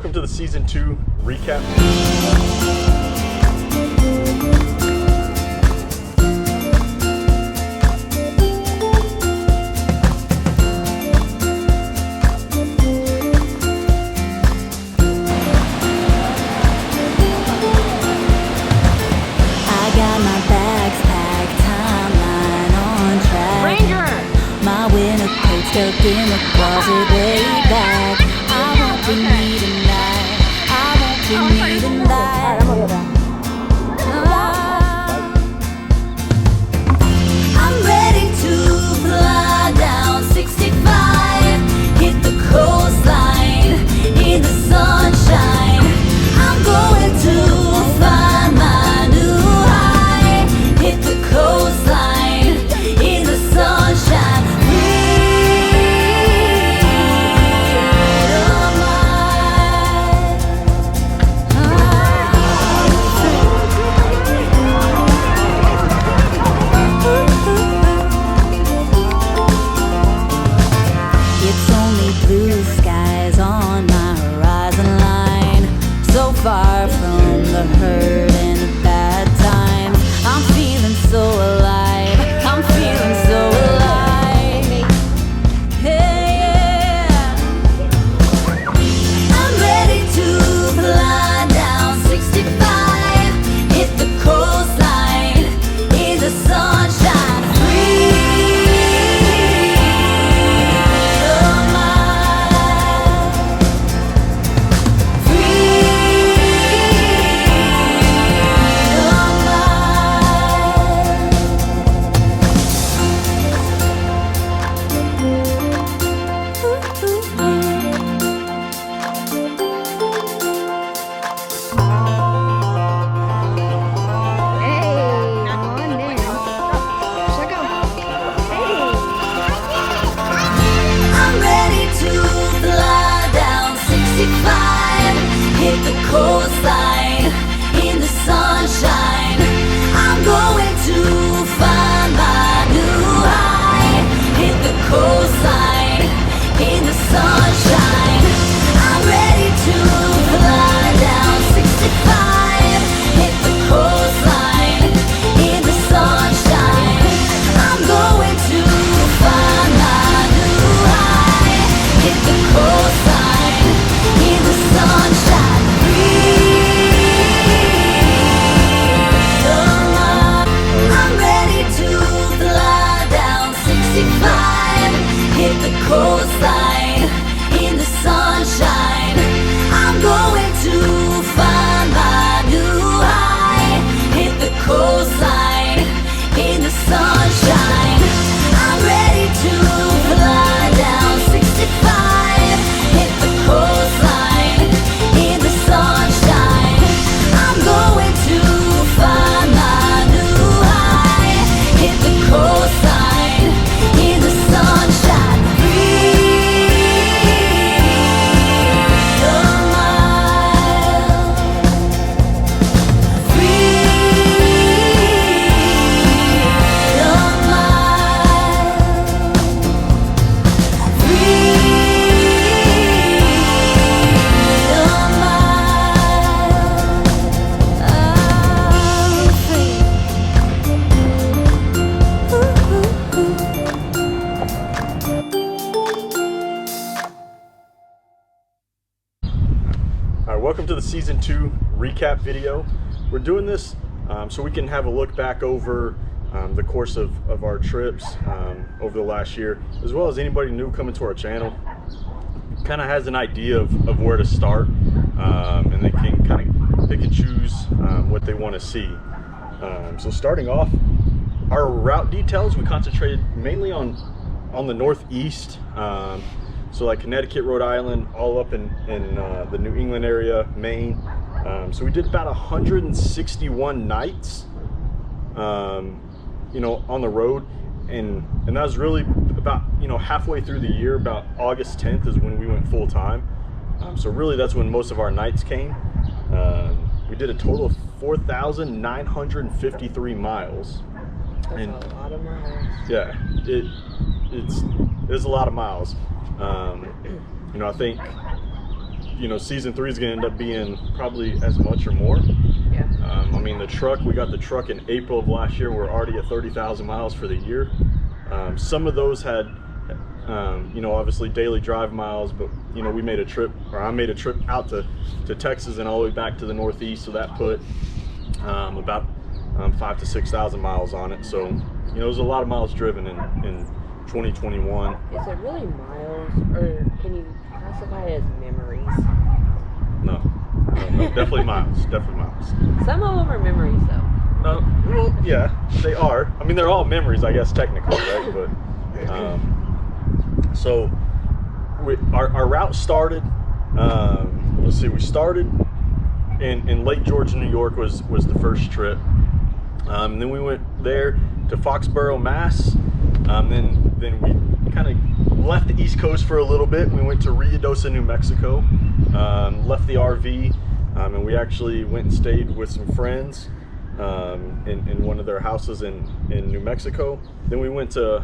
welcome to the Season 2 recap. I got my bags packed, timeline on track. Ranger! My winter coat stuck in the closet way back. I won't be needing that. I won't be needing that. I'm ready to fly down 65, hit the coastline in the sunshine. I'm going to find my new high, hit the coastline in the sunshine. It's only blue skies on my horizon line, so far from the hurt and the bad times. I'm feeling so alive, I'm feeling so alive. Hey, yeah. I'm ready to fly down 65, hit the coastline in the sunshine. I'm ready to fly down 65, hit the coastline in the sunshine. I'm going to find my new high, hit the coastline in the sunshine. I'm ready to fly down 65, hit the coastline in the sunshine. I'm going to find my new high, hit the coastline in the sunshine. I'm ready to fly down 65, hit the coastline in the sunshine. I'm going to find my new high, hit the coastline in the sunshine. I'm ready to fly down 65, hit the coastline in the sunshine. I'm going to find my new high, hit the coastline in the sunshine. Alright, welcome to the Season 2 recap video. We're doing this so we can have a look back over the course of our trips over the last year, as well as anybody new coming to our channel kind of has an idea of where to start, and they can kind of pick and choose what they want to see. So starting off, our route details, we concentrated mainly on the northeast, so like Connecticut, Rhode Island, all up in the New England area, Maine. So we did about 161 nights, you know, on the road, and that was really about, you know, halfway through the year. About August 10th is when we went full time. So really that's when most of our nights came. We did a total of 4,953 miles. That's a lot of miles. Yeah, it's a lot of miles. You know, I think season 3 is going to end up being probably as much or more. Yeah. I mean, we got the truck in April of last year. We're already at 30,000 miles for the year. Some of those had, obviously daily drive miles, but, I made a trip out to Texas and all the way back to the Northeast. So that put about 5,000 to 6,000 miles on it. So, it was a lot of miles driven in 2021. Is it really miles, or can you classify it as memories? No, definitely miles. Some of them are memories, though. No, well, yeah, they are. I mean, they're all memories, I guess, technically, right? But so our route started. Let's see, we started in Lake George, New York was the first trip. And then we went there to Foxborough, Mass. Then we kind of left the East Coast for a little bit. We went to Ruidoso, New Mexico. Left the RV, and we actually went and stayed with some friends in one of their houses in New Mexico. Then we went to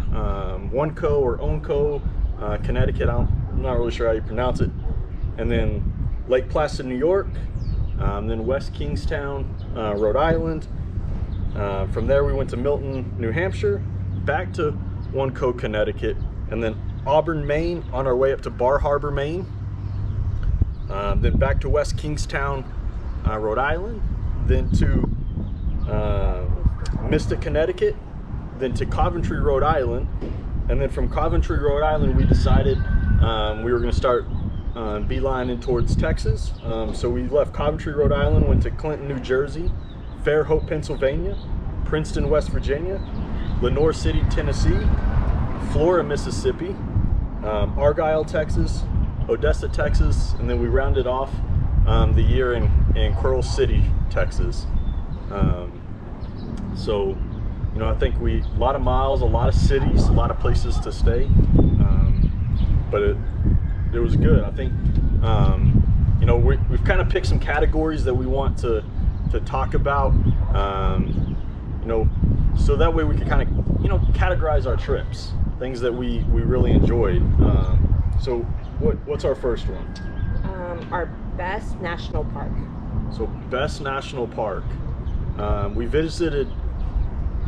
Onco, Connecticut. I'm not really sure how you pronounce it. And then Lake Placid, New York. Then West Kingstown, Rhode Island. From there we went to Milton, New Hampshire, back to Onco, Connecticut, and then Auburn, Maine, on our way up to Bar Harbor, Maine. Then back to West Kingstown, Rhode Island, then to Mystic, Connecticut, then to Coventry, Rhode Island, and then from Coventry, Rhode Island, we decided we were going to start beelining towards Texas. So we left Coventry, Rhode Island, went to Clinton, New Jersey, Fairhope, Pennsylvania, Princeton, West Virginia, Lenore City, Tennessee, Flora, Mississippi, Argyle, Texas, Odessa, Texas, and then we rounded off the year in Coral City, Texas. So, I think a lot of miles, a lot of cities, a lot of places to stay, but it was good. I think, we've kind of picked some categories that we want to talk about, so that way we can kind of, categorize our trips, things that we really enjoyed. So what's our first one? Our best national park. So best national park. We visited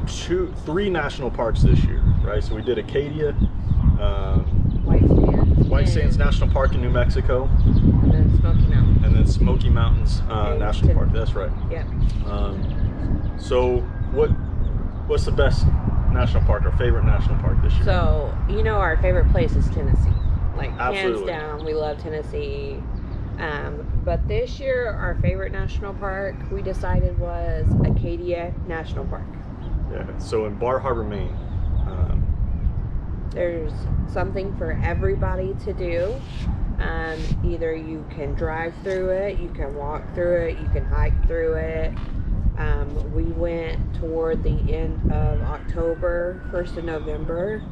3 national parks this year, right? So we did Acadia, White Sands National Park in New Mexico, and then Smoky Mountains National Park. That's right. Yeah. So what's the best national park, our favorite national park this year? So our favorite place is Tennessee. Like, absolutely. Hands down, we love Tennessee. But this year, our favorite national park we decided was Acadia National Park. Yeah. So in Bar Harbor, Maine. There's something for everybody to do. Either you can drive through it, you can walk through it, you can hike through it. We went toward the end of October, 1st of November.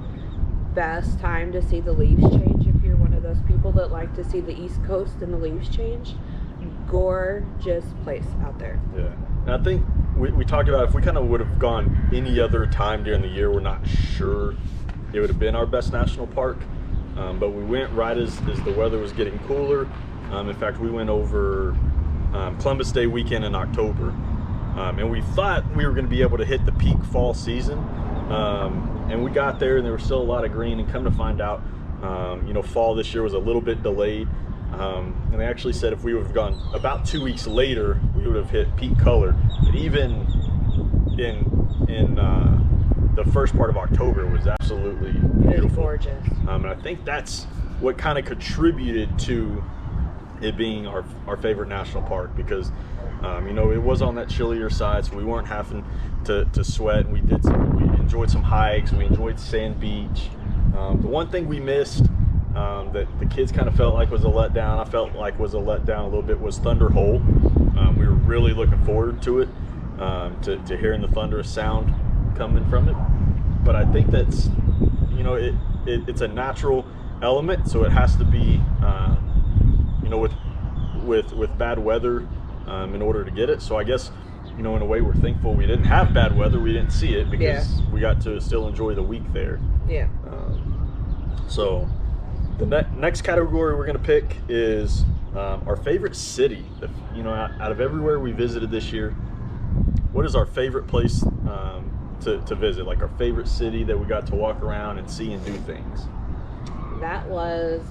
Best time to see the leaves change if you're one of those people that like to see the East Coast and the leaves change. Gorgeous place out there. Yeah. And I think we talked about if we kind of would have gone any other time during the year, we're not sure it would have been our best national park. But we went right as the weather was getting cooler. In fact, we went over Columbus Day weekend in October. And we thought we were going to be able to hit the peak fall season. And we got there and there was still a lot of green, and come to find out, fall this year was a little bit delayed. And they actually said if we would have gone about 2 weeks later, we would have hit peak color. But even in the first part of October, it was absolutely beautiful. It was gorgeous. And I think that's what kind of contributed to it being our favorite national park, because it was on that chillier side, so we weren't having to sweat. We enjoyed some hikes, we enjoyed Sand Beach. The one thing we missed that the kids kind of felt like was a letdown, I felt like was a letdown a little bit, was Thunder Hole. We were really looking forward to it, to hearing the thunderous sound coming from it. But I think that's, it's a natural element, so it has to be, with bad weather in order to get it. So I guess, in a way we're thankful we didn't have bad weather, we didn't see it, because we got to still enjoy the week there. Yeah. So the next category we're going to pick is our favorite city. You know, out of everywhere we visited this year, what is our favorite place to visit? Like our favorite city that we got to walk around and see and do things. That was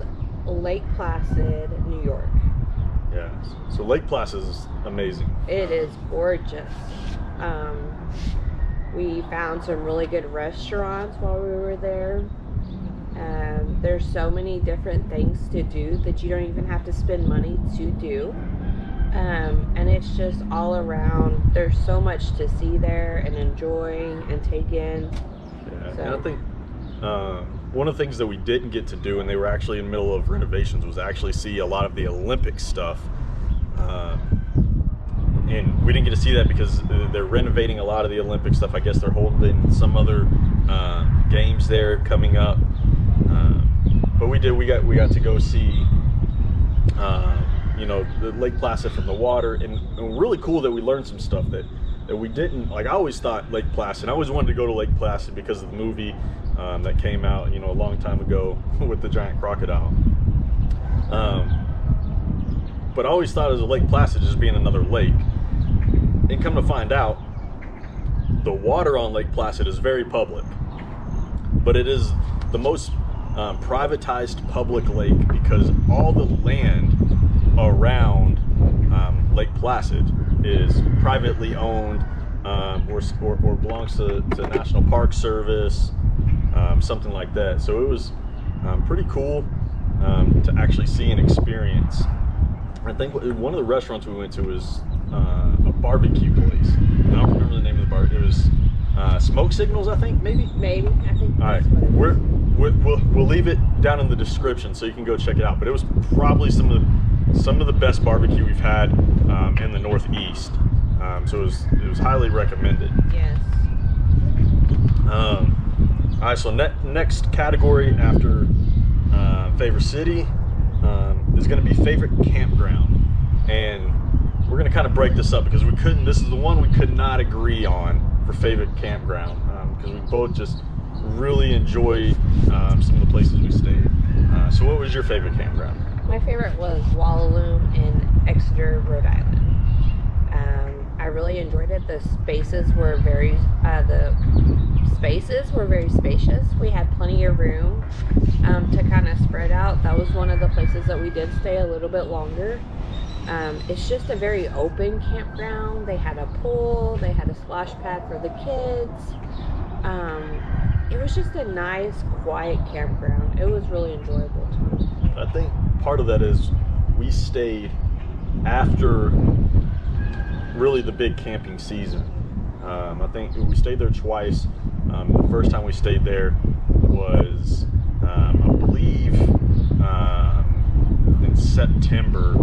Lake Placid, New York. Yeah. So Lake Placid is amazing. It is gorgeous. We found some really good restaurants while we were there. There's so many different things to do that you don't even have to spend money to do. And it's just all around. There's so much to see there and enjoy and take in. Yeah. So. And I think one of the things that we didn't get to do, and they were actually in the middle of renovations, was actually see a lot of the Olympic stuff. And we didn't get to see that because they're renovating a lot of the Olympic stuff. I guess they're holding some other games there coming up. But we got to go see you know, the Lake Placid from the water, and really cool that we learned some stuff that we didn't, like I always thought Lake Placid, I always wanted to go to Lake Placid because of the movie that came out, you know, a long time ago with the giant crocodile. But I always thought it was a Lake Placid just being another lake. And come to find out, the water on Lake Placid is very public, but it is the most privatized public lake because all the land around Lake Placid is privately owned or belongs to National Park Service, something like that. So it was pretty cool to actually see and experience. I think one of the restaurants we went to was a barbecue place. I don't remember the name of the bar. It was Smoke Signals, I think, maybe? Maybe. I think All right. that's what it is. We'll leave it down in the description so you can go check it out. But it was probably some of the best barbecue we've had in the Northeast. So it was highly recommended. Yes. All right. So next category after favorite city is going to be favorite campground, and we're going to kind of break this up because this is the one we could not agree on for favorite campground because we both just really enjoyed some of the places we stayed. So what was your favorite campground? My favorite was Wallaloon in Exeter, Rhode Island. I really enjoyed it. The spaces were very spacious. We had plenty of room to kind of spread out. That was one of the places that we did stay a little bit longer. It's just a very open campground. They had a pool, they had a splash pad for the kids. It was just a nice, quiet campground. It was really enjoyable too. I think part of that is we stayed after really the big camping season. I think we stayed there twice. The first time we stayed there was, I believe, in September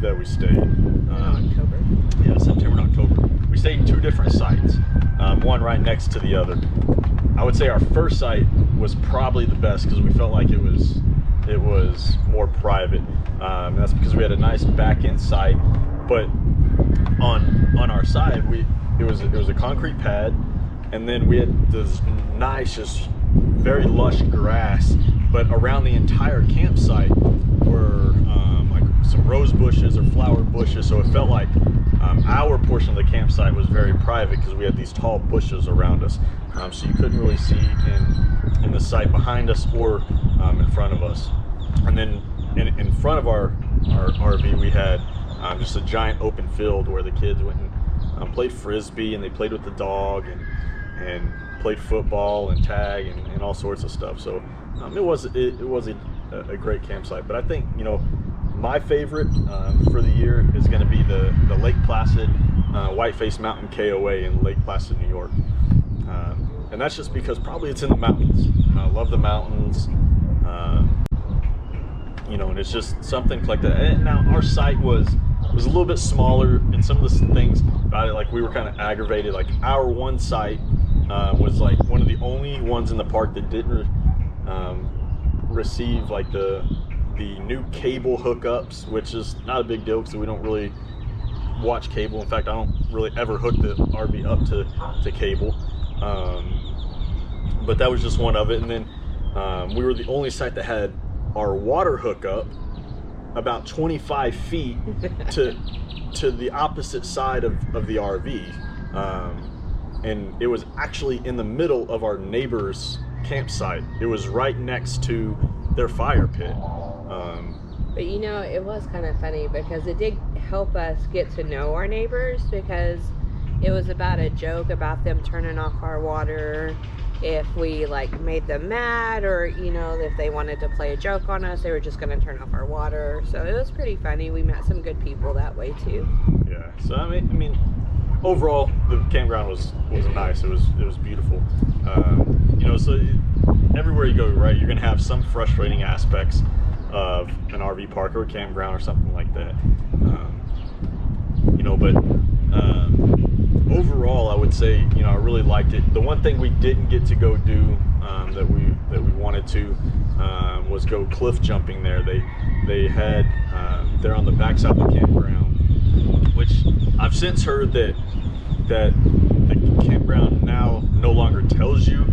that we stayed. October. Yeah, September and October. We stayed in two different sites, one right next to the other. I would say our first site was probably the best because we felt like it was more private. And that's because we had a nice back end site, but on our side it was a concrete pad, and then we had this nice, just very lush grass. But around the entire campsite were like some rose bushes or flower bushes, so it felt like our portion of the campsite was very private because we had these tall bushes around us, so you couldn't really see in the site behind us or in front of us. And then in front of our RV we had just a giant open field where the kids went and played frisbee, and they played with the dog and played football and tag and all sorts of stuff. So it was a great campsite. But I think, you know, my favorite for the year is going to be the Lake Placid Whiteface Mountain KOA in Lake Placid, New York. And that's just because probably it's in the mountains. I love the mountains. You know, and it's just something like that. And now our site was a little bit smaller, and some of the things about it, like, we were kind of aggravated. Like, our one site was like one of the only ones in the park that didn't receive like the new cable hookups, which is not a big deal because we don't really watch cable. In fact, I don't really ever hook the RV up to cable. But that was just one of it. And then we were the only site that had our water hookup about 25 feet to the opposite side of the RV. And it was actually in the middle of our neighbor's campsite. It was right next to their fire pit. But you know, it was kind of funny because it did help us get to know our neighbors, because it was about a joke about them turning off our water if we like made them mad, or you know, if they wanted to play a joke on us, they were just going to turn off our water. So it was pretty funny. We met some good people that way too. Yeah. So I mean, overall the campground was nice. It was beautiful. You know, so everywhere you go, right, you're going to have some frustrating aspects of an RV park or a campground or something like that. You know, but overall, I would say, you know, I really liked it. The one thing we didn't get to go do that we wanted to was go cliff jumping there. They had they're on the backside of the campground, which I've since heard that the campground now no longer tells you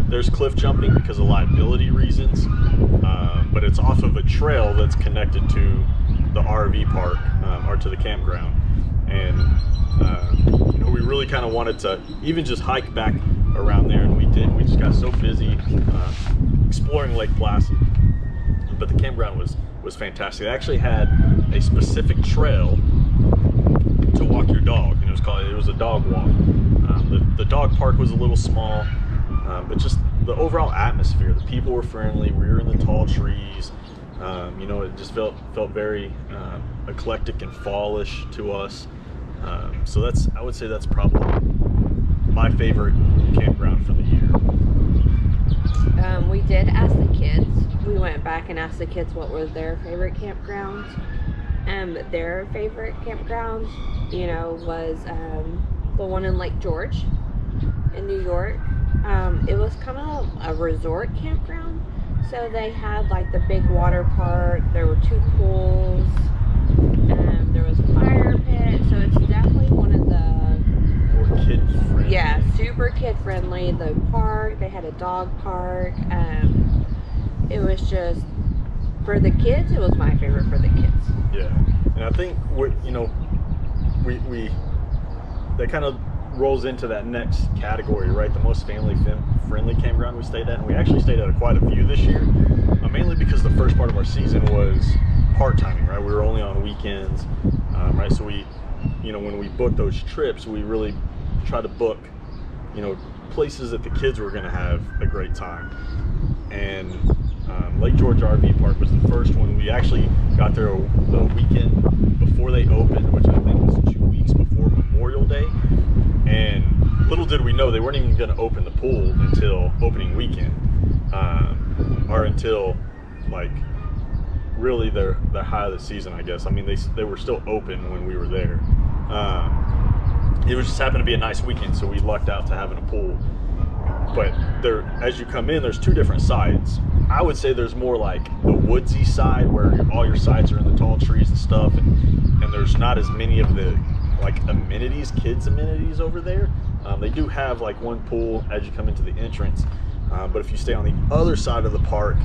there's cliff jumping because of liability reasons, but it's off of a trail that's connected to the RV park or to the campground. And you know, we really kind of wanted to even just hike back around there, and we did. We just got so busy exploring Lake Placid, but the campground was fantastic. They actually had a specific trail to walk your dog, and it was a dog walk. The dog park was a little small, but just the overall atmosphere, the people were friendly. We were in the tall trees. You know, it just felt very eclectic and fallish to us. So I would say that's probably my favorite campground for the year. We did ask the kids. We went back and asked the kids what were their favorite campgrounds. Their favorite campground, you know, was the one in Lake George in New York. It was kind of a resort campground. So they had like the big water park. There were 2 pools. There was a fire pit. So it's definitely one of the More kid friendly. Yeah, super kid friendly. The park, they had a dog park. It was just for the kids. It was my favorite for the kids. Yeah, and I think we that kind of rolls into that next category, right? The most family-friendly campground we stayed at, and we actually stayed at quite a few this year, mainly because the first part of our season was part-timing, right? We were only on weekends, right? So we, you know, when we booked those trips, we really try to book, you know, places that the kids were going to have a great time. And Lake George RV Park was the first one. We actually got there the weekend before they opened, which I think was 2 weeks before Memorial Day. And little did we know they weren't even going to open the pool until opening weekend, or until like really their high of the season, I guess. I mean, they were still open when we were there. It was just happened to be a nice weekend, so we lucked out to having a pool. But there, as you come in, there's 2 different sides. I would say there's more like the woodsy side where all your sides are in the tall trees and stuff, and there's not as many of the like amenities, kids amenities over there. They do have like one pool as you come into the entrance, but if you stay on the other side of the park,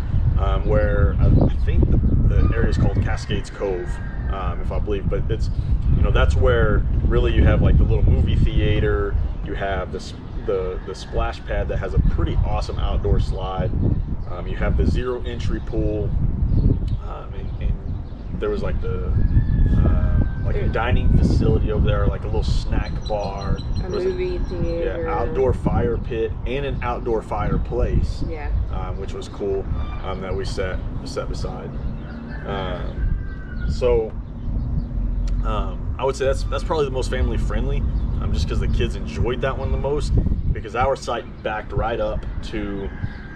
where I think the area is called Cascades Cove, if I believe, but it's, you know, that's where really you have like the little movie theater. You have the splash pad that has a pretty awesome outdoor slide. You have the 0 entry pool, and there was like a dining facility over there, like a little snack bar, A movie theater. Yeah, outdoor fire pit and an outdoor fireplace. Yeah. Which was cool, that we set beside. So I would say that's probably the most family friendly, just because the kids enjoyed that one the most, because our site backed right up to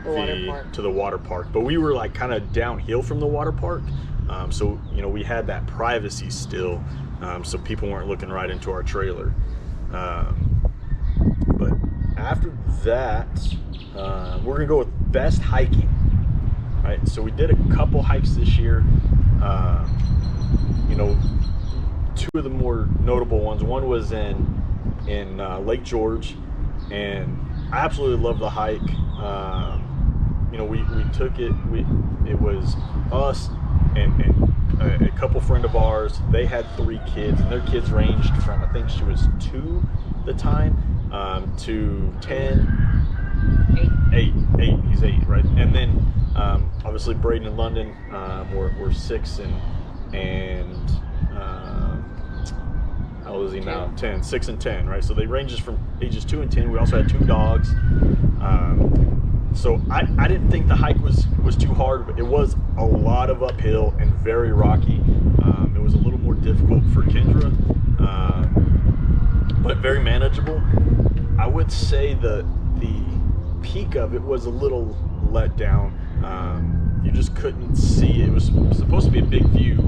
the water park, but we were like kind of downhill from the water park, so you know, we had that privacy still, so people weren't looking right into our trailer. But after that, we're gonna go with best hiking. Right, so we did a couple hikes this year. You know, 2 of the more notable ones. One was in Lake George, and I absolutely love the hike. you know, we took it. It was us and a couple friend of ours. They had 3 kids, and their kids ranged from, I think she was 2 at the time, to 10. 8. He's 8, right? And then obviously Braden and London were 6 and how old is he now? 10. 6 and 10, right? So they ranges from ages 2 and 10. We also had 2 dogs. So I didn't think the hike was too hard, but it was a lot of uphill and very rocky. It was a little more difficult for Kendra, but very manageable. I would say the peak of it was a little let down. You just couldn't see. It was supposed to be a big view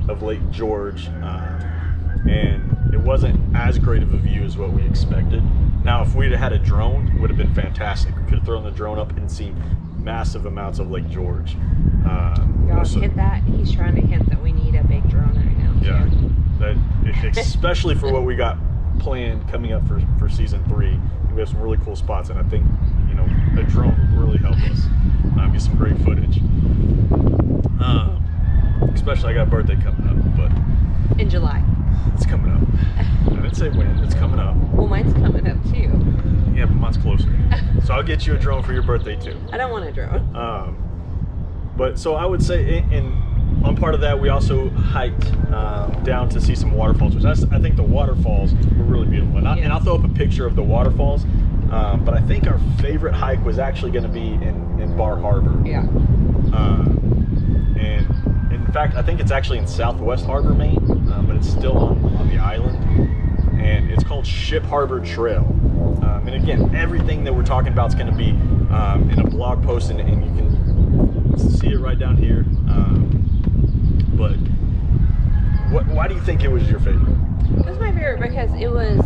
of Lake George, and it wasn't as great of a view as what we expected. Now, if we'd have had a drone, it would have been fantastic. We could have thrown the drone up and seen massive amounts of Lake George. Y'all hit that. He's trying to hint that we need a big drone right now. Yeah, especially for what we got planned coming up for season 3. We have some really cool spots, and I think, you know, a drone would really help us get some great footage. Especially I got a birthday coming up, but in July. It's coming up. I didn't say when. It's coming up. Well, mine's coming up too. Yeah, but mine's closer. So I'll get you a drone for your birthday too. I don't want a drone. But so I would say, on part of that, we also hiked down to see some waterfalls, which I think the waterfalls were really beautiful. And I'll throw up a picture of the waterfalls. But I think our favorite hike was actually going to be in Bar Harbor. Yeah. And in fact, I think it's actually in Southwest Harbor, Maine, but it's still on the island. And it's called Ship Harbor Trail. And again, everything that we're talking about is going to be in a blog post, and you can see it right down here. But why do you think it was your favorite? It was my favorite because it was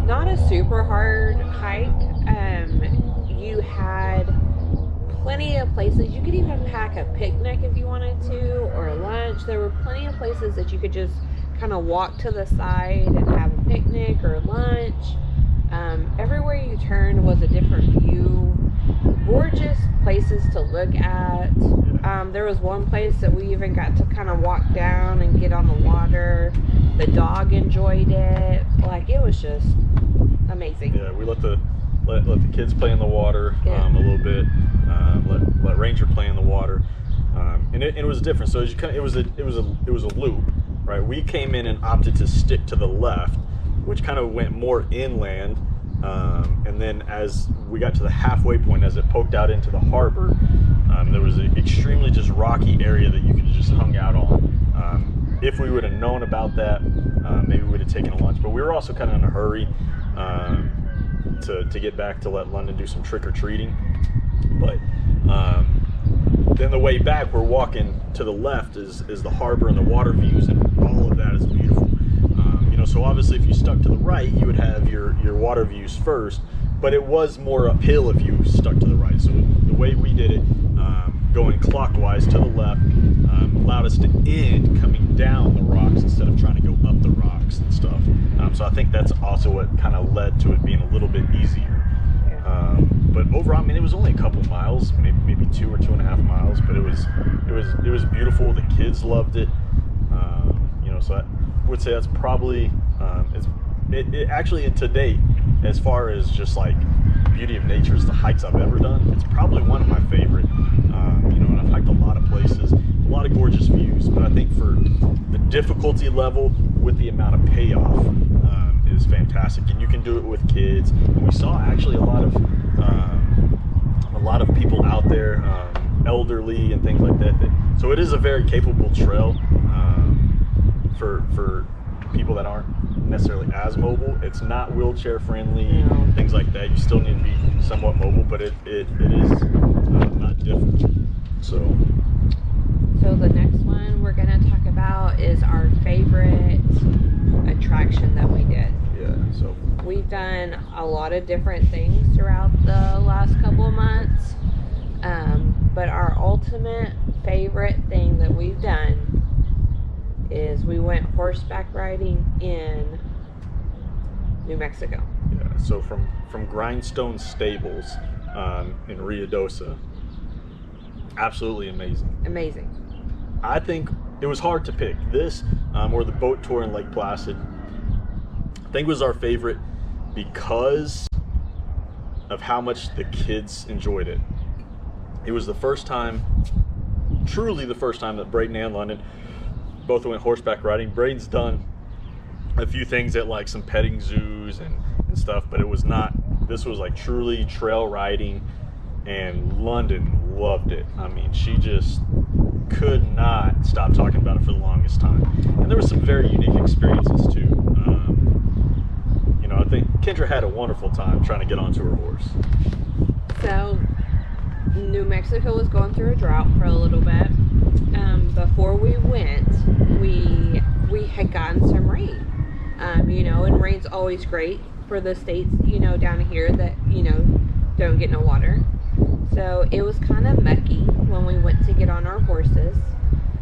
not a super hard hike. You had plenty of places. You could even pack a picnic if you wanted to, or a lunch. There were plenty of places that you could just kind of walk to the side and have a picnic or lunch. Everywhere you turned was a different view. Gorgeous places to look at. There was one place that we even got to kind of walk down and get on the water. The dog enjoyed it. Like, it was just amazing. Yeah, we let the kids play in the water a little bit. Let Ranger play in the water, and it was different. So as it was a loop, right? We came in and opted to stick to the left, which kind of went more inland. And then as we got to the halfway point, as it poked out into the harbor, there was an extremely just rocky area that you could have just hung out on. If we would have known about that, maybe we would have taken a lunch. But we were also kind of in a hurry to get back to let London do some trick-or-treating. But then the way back, we're walking to the left is the harbor and the water views, and all of that is beautiful. So obviously if you stuck to the right, you would have your water views first, but it was more uphill if you stuck to the right. So the way we did it, going clockwise to the left, allowed us to end coming down the rocks instead of trying to go up the rocks and stuff. So I think that's also what kind of led to it being a little bit easier. But overall, I mean, it was only a couple miles, maybe 2 or 2.5 miles, but it was beautiful. The kids loved it. So I would say that's probably it actually, to date, as far as just like beauty of nature, is the hikes I've ever done. It's probably one of my favorite. And I've hiked a lot of places, a lot of gorgeous views. But I think for the difficulty level with the amount of payoff is fantastic, and you can do it with kids. And we saw actually a lot of people out there, elderly and things like that. So it is a very capable trail. For people that aren't necessarily as mobile. It's not wheelchair friendly, things like that. You still need to be somewhat mobile, but it is not difficult. So the next one we're going to talk about is our favorite attraction that we did. Yeah, so we've done a lot of different things throughout the last couple of months, but our ultimate favorite thing that we've done is we went horseback riding in New Mexico. Yeah, so from Grindstone Stables in Ruidoso, Absolutely amazing. Amazing. I think it was hard to pick this or the boat tour in Lake Placid. I think it was our favorite because of how much the kids enjoyed it. It was the first time, truly the first time, that Braden and London both went horseback riding. Braden's done a few things at like some petting zoos and stuff, but it was not, this was like truly trail riding, and London loved it. I mean, she just could not stop talking about it for the longest time. And there were some very unique experiences too. You know, I think Kendra had a wonderful time trying to get onto her horse. So, New Mexico was going through a drought for a little bit. Before we went, we had gotten some rain. You know, and rain's always great for the states, you know, down here that, you know, don't get no water. So it was kind of mucky when we went to get on our horses.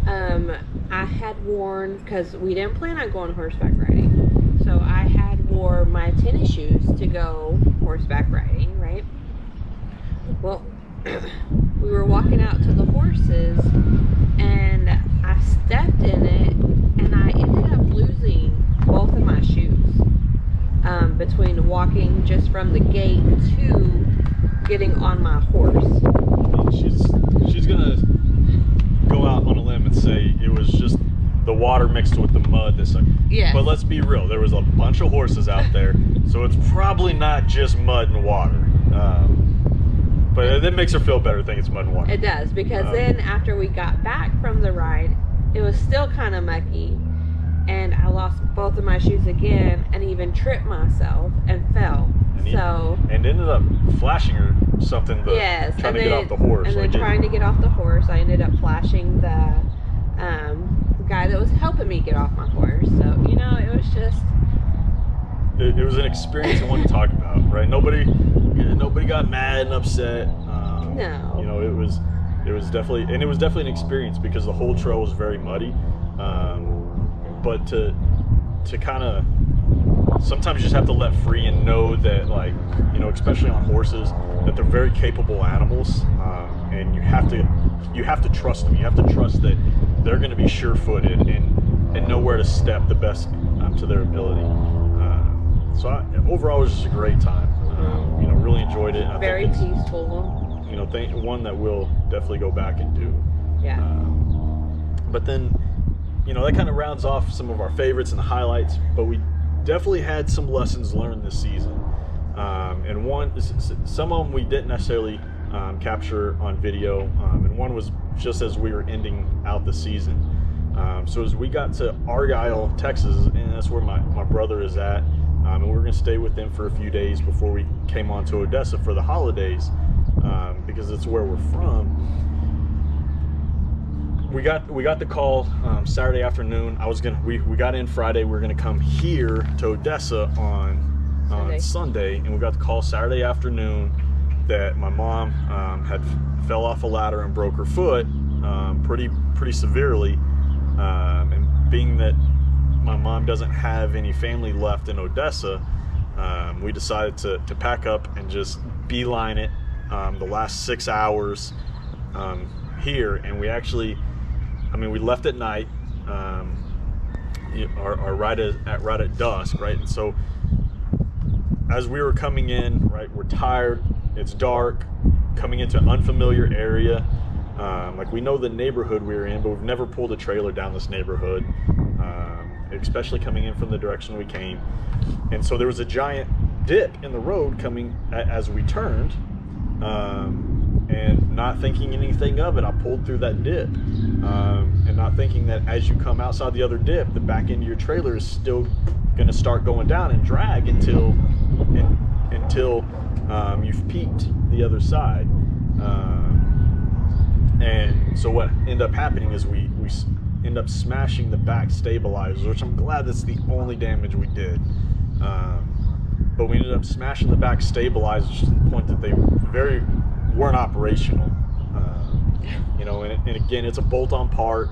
I had worn, because we didn't plan on going horseback riding, so I had wore my tennis shoes to go horseback riding, right? Well, we were walking out to the horses, and I stepped in it, and I ended up losing both of my shoes between walking just from the gate to getting on my horse. She's gonna go out on a limb and say it was just the water mixed with the mud this time. Yes. But let's be real, there was a bunch of horses out there, so it's probably not just mud and water. But it makes her feel better to think it's mud and water. It does, because then after we got back from the ride, it was still kind of mucky, and I lost both of my shoes again, and even tripped myself and fell. And ended up flashing her something trying to get off the horse. And then trying to get off the horse, I ended up flashing the guy that was helping me get off my horse. So, you know, it was just... It was an experience I want to talk about, right? Nobody got mad and upset. No. You know, it was definitely an experience because the whole trail was very muddy. But to kind of, sometimes you just have to let free and know that, like, you know, especially on horses, that they're very capable animals, and you have to trust them. You have to trust that they're going to be sure-footed and know where to step the best to their ability. Overall, it was just a great time. You know, really enjoyed it. Very peaceful. You know, one that we'll definitely go back and do. Yeah. But then, you know, that kind of rounds off some of our favorites and the highlights. But we definitely had some lessons learned this season. And some of them we didn't necessarily capture on video. And one was just as we were ending out the season. So as we got to Argyle, Texas, and that's where my brother is at. And we were going to stay with them for a few days before we came on to Odessa for the holidays, because it's where we're from. We got the call Saturday afternoon. We got in Friday. We were gonna come here to Odessa on Sunday, and we got the call Saturday afternoon that my mom had fell off a ladder and broke her foot pretty severely. And being that my mom doesn't have any family left in Odessa, we decided to pack up and just beeline it the last 6 hours here. And we left at night, or right at dusk, right? And so as we were coming in, right, we're tired, it's dark, coming into an unfamiliar area. Like, we know the neighborhood we were in, but we've never pulled a trailer down this neighborhood, especially coming in from the direction we came. And so there was a giant dip in the road coming as we turned, and not thinking anything of it, I pulled through that dip, and not thinking that as you come outside the other dip, the back end of your trailer is still going to start going down and drag until you've peaked the other side. And so what ended up happening is we end up smashing the back stabilizers, which I'm glad that's the only damage we did. But we ended up smashing the back stabilizers to the point that they weren't operational. You know, and again, it's a bolt-on part.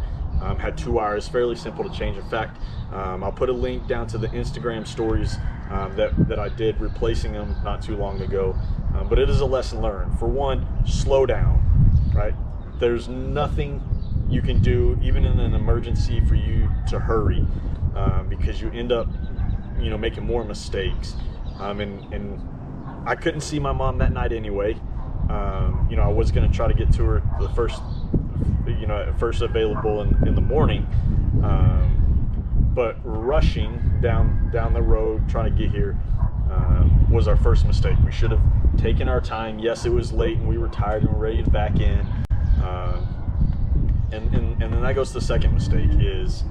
Had 2 wires, fairly simple to change. In fact, I'll put a link down to the Instagram stories that I did replacing them not too long ago. But it is a lesson learned. For one, slow down, right? there's nothing you can do, even in an emergency, for you to hurry, because you end up, making more mistakes. And I couldn't see my mom that night anyway. I was going to try to get to her the first available in the morning. But rushing down the road trying to get here was our first mistake. We should have taken our time. Yes, it was late and we were tired and we're ready to back in. And then that goes to the second mistake is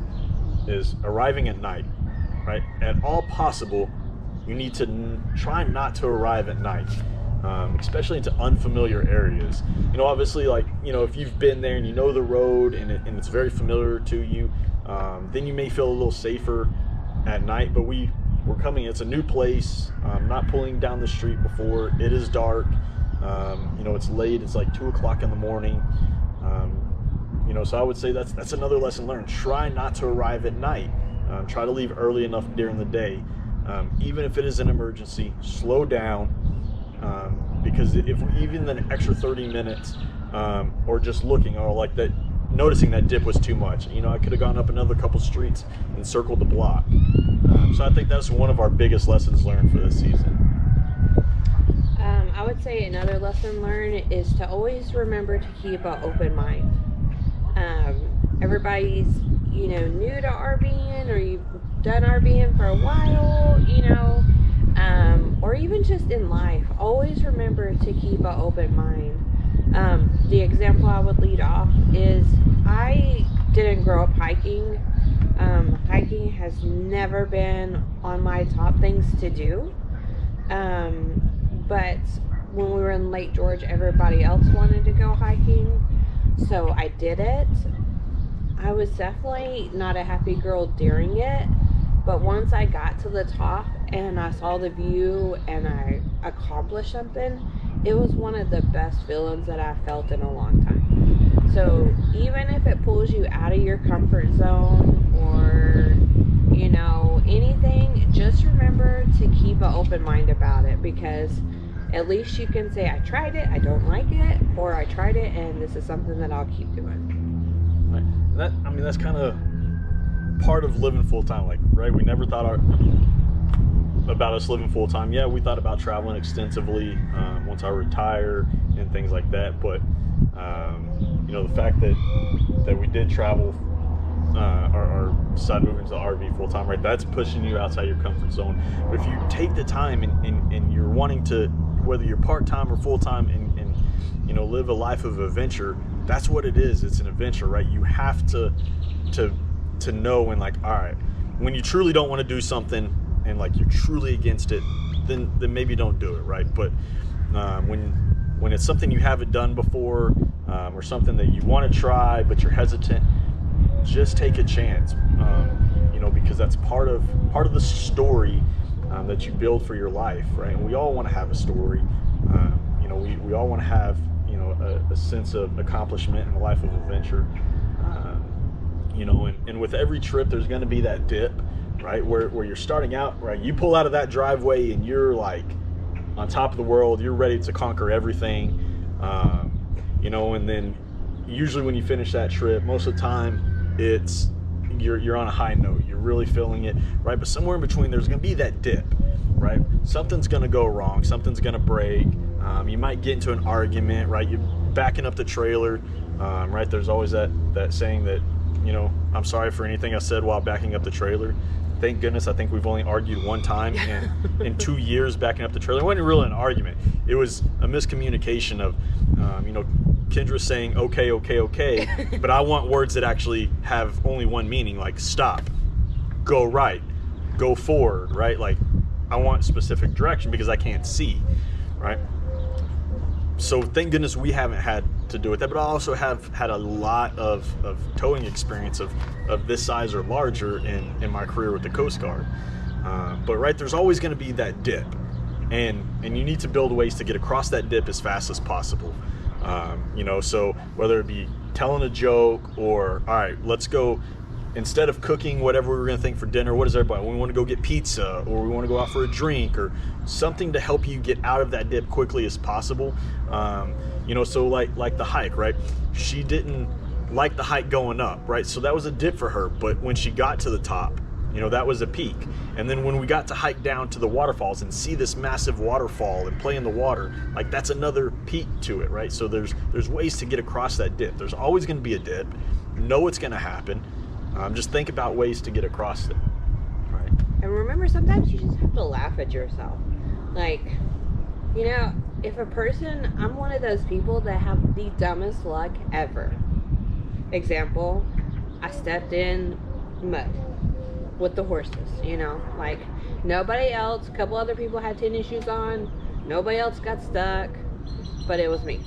arriving at night, right? At all possible, you need to try not to arrive at night, especially into unfamiliar areas. Obviously, if you've been there and you know the road and it's very familiar to you, then you may feel a little safer at night. But we're coming, it's a new place, not pulling down the street before. It is dark, it's late, it's like 2 o'clock in the morning. So I would say that's another lesson learned. Try not to arrive at night. Try to leave early enough during the day. Even if it is an emergency, slow down, because if even an extra 30 minutes, or just looking, or like that, noticing that dip was too much. I could have gone up another couple streets and circled the block. So I think that's one of our biggest lessons learned for this season. I would say another lesson learned is to always remember to keep an open mind. Everybody's, new to RVing, or you've done RVing for a while, or even just in life. Always remember to keep an open mind. The example I would lead off is I didn't grow up hiking. Hiking has never been on my top things to do. But when we were in Lake George, everybody else wanted to go hiking, so I did it. I was definitely not a happy girl during it, but once I got to the top and I saw the view and I accomplished something, it was one of the best feelings that I felt in a long time. So even if it pulls you out of your comfort zone, or anything, just remember to keep an open mind about it, because at least you can say, I tried it, I don't like it, or I tried it and this is something that I'll keep doing. Right. That's kind of part of living full time. Right? We never thought about us living full time. Yeah, we thought about traveling extensively once I retire and things like that. But the fact that we did travel, or decided to move into the RV full time, right? That's pushing you outside your comfort zone. But if you take the time and you're wanting to, whether you're part time or full time, and live a life of adventure, that's what it is. It's an adventure, right? You have to know when, all right, when you truly don't want to do something and you're truly against it, then maybe don't do it, right? But when it's something you haven't done before, or something that you want to try but you're hesitant, just take a chance, because that's part of the story that you build for your life, right? And we all want to have a story. We all want to have a sense of accomplishment and a life of adventure. And with every trip, there's going to be that dip, right? Where you're starting out, right? You pull out of that driveway and you're on top of the world. You're ready to conquer everything, and then usually when you finish that trip, most of the time it's you're on a high note. You're really feeling it, right? But somewhere in between, there's going to be that dip, right? Something's going to go wrong. Something's going to break. You might get into an argument, right? You're backing up the trailer, right? There's always that saying that, I'm sorry for anything I said while backing up the trailer. Thank goodness, I think we've only argued one time in 2 years backing up the trailer. It wasn't really an argument. It was a miscommunication of, Kendra saying, okay, but I want words that actually have only one meaning, like stop, go right, go forward, right? I want specific direction because I can't see, right? So thank goodness we haven't had to do with that, but I also have had a lot of towing experience of this size or larger in my career with the Coast Guard. But right, there's always going to be that dip, and you need to build ways to get across that dip as fast as possible. So whether it be telling a joke or, all right, let's go instead of cooking whatever we were going to think for dinner, what does everybody, we want to go get pizza, or we want to go out for a drink, or something to help you get out of that dip quickly as possible. You know, so like the hike, right? She didn't like the hike going up, right? So that was a dip for her, but when she got to the top, you know, that was a peak. And then when we got to hike down to the waterfalls and see this massive waterfall and play in the water, like that's another peak to it, right? So there's ways to get across that dip. There's always going to be a dip. Know it's going to happen. Just think about ways to get across it, right? And remember, sometimes you just have to laugh at yourself. Like, you know, if a person, I'm one of those people that have the dumbest luck ever. Example, I stepped in mud with the horses, you know, like nobody else, a couple other people had tennis shoes on, nobody else got stuck, but it was me.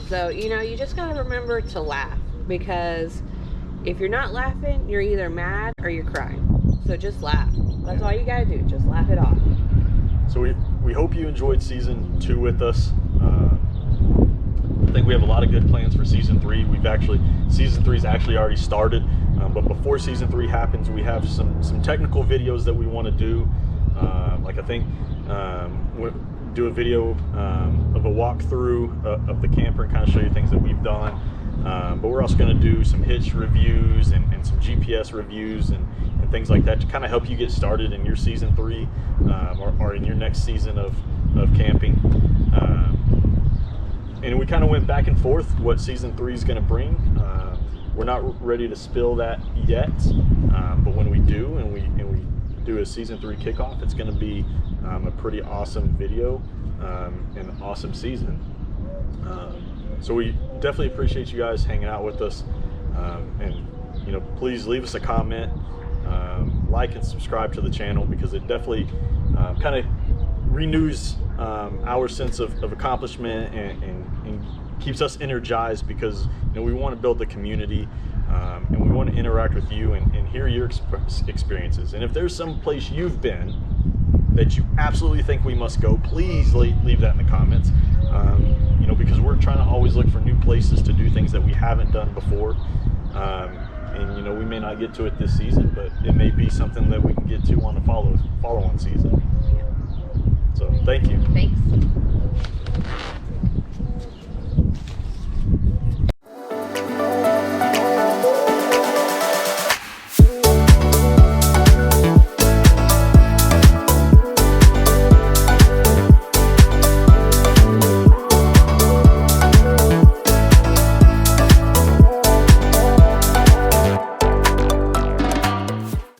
So, you know, you just gotta remember to laugh, because if you're not laughing, you're either mad or you're crying. So just laugh. That's all you gotta do, just laugh it off. So we hope you enjoyed season 2 with us. I think we have a lot of good plans for season 3. Season 3's actually already started, but before season 3 happens, we have some technical videos that we want to do. Like I think we'll do a video of a walkthrough of the camper and kind of show you things that we've done. But we're also going to do some hitch reviews and some GPS reviews and things like that to kind of help you get started in your season 3 or in your next season of camping. And we kind of went back and forth what season 3 is going to bring. We're not ready to spill that yet, but when we do, and we do a season 3 kickoff, it's going to be a pretty awesome video and an awesome season. So we definitely appreciate you guys hanging out with us, and you know, please leave us a comment, like and subscribe to the channel, because it definitely kind of renews our sense of accomplishment and keeps us energized, because you know, we want to build the community, and we want to interact with you and hear your experiences. And if there's some place you've been that you absolutely think we must go, please leave that in the comments. You know, because we're trying to always look for new places to do things that we haven't done before. And you know, we may not get to it this season, but it may be something that we can get to on the follow-on season. So thank you. Thanks.